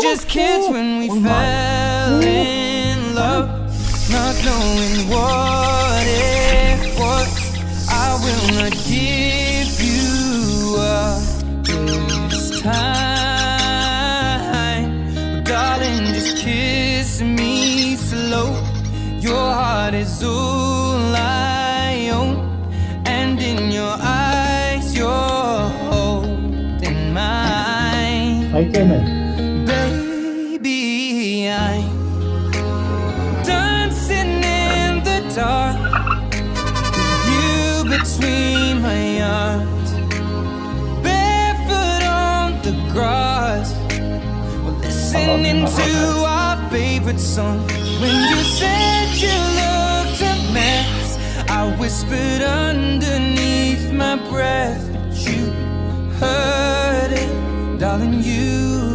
just kids when we fell in love, not knowing what it was. I will not give you up this time, darling, just kiss me slow. Your heart is all I own, and in your eyes you're holding mine. Baby, I'm dancing in the dark, you between my arms, barefoot on the grass. We're listening to our favorite song. When you said you looked a mess, I whispered underneath my breath, but you heard it, darling, you